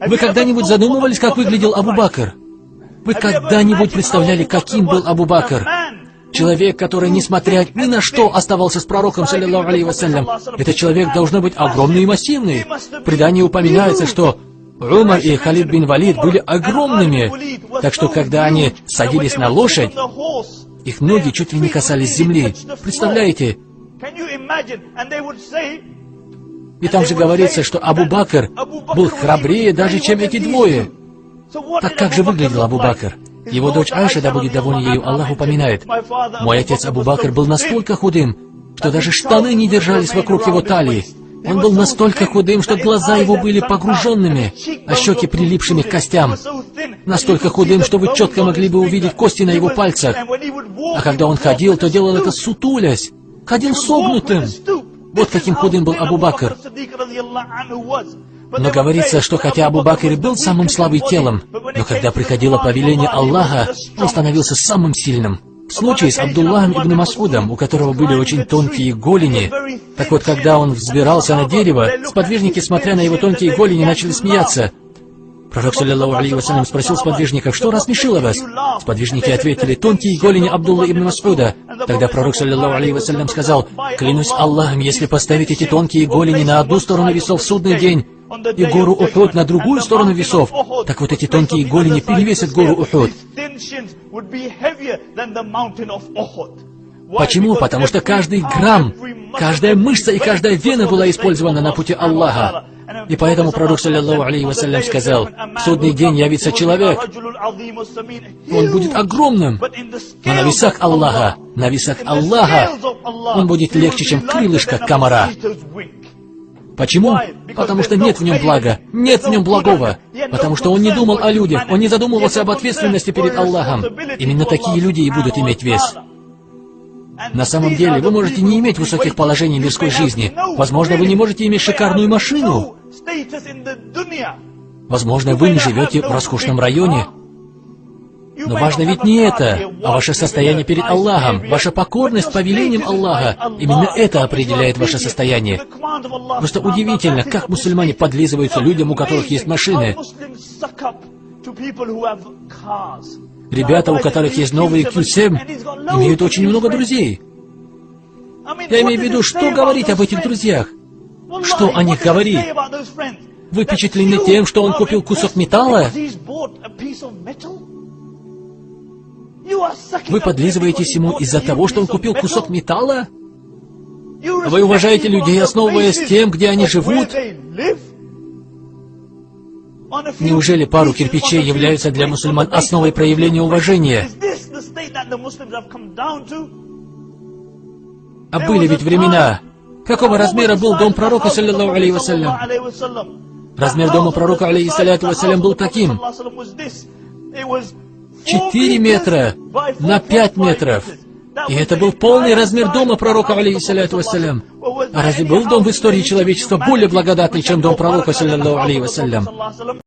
Вы когда-нибудь задумывались, как выглядел Абу Бакр? Вы когда-нибудь представляли, каким был Абу Бакр? Человек, который, несмотря ни на что, оставался с пророком, саллиллаху алейхи вассалям. Этот человек должен быть огромный и массивный. В предании упоминается, что Умар и Халид бин Валид были огромными, так что, когда они садились на лошадь, их ноги чуть ли не касались земли. Представляете? И там же говорится, что Абу Бакр был храбрее даже, чем эти двое. Так как же выглядел Абу Бакр? Его дочь Айша, да будет довольна ею, Аллах упоминает: «Мой отец Абу Бакр был настолько худым, что даже штаны не держались вокруг его талии. Он был настолько худым, что глаза его были погруженными, а щеки прилипшими к костям. Настолько худым, что вы четко могли бы увидеть кости на его пальцах. А когда он ходил, то делал это сутулясь, ходил согнутым». Вот каким худым был Абу Бакр. Но говорится, что хотя Абу Бакр и был самым слабым телом, но когда приходило повеление Аллаха, он становился самым сильным. В случае с Абдуллахом ибн Мас'удом, у которого были очень тонкие голени, так вот, когда он взбирался на дерево, сподвижники, смотря на его тонкие голени, начали смеяться. Пророк, саллиллаху алейхи вассалям, спросил сподвижников: «Что рассмешило вас?» Сподвижники ответили: «Тонкие голени Абдулла ибн Мас'уда». Тогда пророк, саллиллаху алейхи вассалям, сказал: «Клянусь Аллахом, если поставить эти тонкие голени на одну сторону весов в судный день и гору Ухуд на другую сторону весов, так вот эти тонкие голени перевесят гору Ухуд». Почему? Потому что каждый грамм, каждая мышца и каждая вена была использована на пути Аллаха. И поэтому пророк, саллиллаху алейхи вассалям, сказал: «В судный день явится человек, он будет огромным, но на весах Аллаха, он будет легче, чем крылышко комара». Почему? Потому что нет в нем блага, нет в нем благого. Потому что он не думал о людях, он не задумывался об ответственности перед Аллахом. Именно такие люди и будут иметь вес. На самом деле, вы можете не иметь высоких положений в мирской жизни. Возможно, вы не можете иметь шикарную машину. Возможно, вы не живете в роскошном районе. Но важно ведь не это, а ваше состояние перед Аллахом, ваша покорность повелениям Аллаха. Именно это определяет ваше состояние. Просто удивительно, как мусульмане подлизываются людям, у которых есть машины. Ребята, у которых есть новые Q7, имеют очень много друзей. Я имею в виду, что говорить об этих друзьях? Что о них говорить? Вы впечатлены тем, что он купил кусок металла? Вы подлизываетесь ему из-за того, что он купил кусок металла? Вы уважаете людей, основываясь тем, где они живут? Неужели пару кирпичей являются для мусульман основой проявления уважения? А были ведь времена. Какого размера был дом пророка, саллиллаху алейхи вассалям? Размер дома пророка, алейхиссаляту вассалям, был таким: 4 метра на 5 метров. И это был полный размер дома пророка, алейхиссаляту вассалям. А разве был дом в истории человечества более благодатный, чем дом пророка, саллиллаху алейхи вассалям?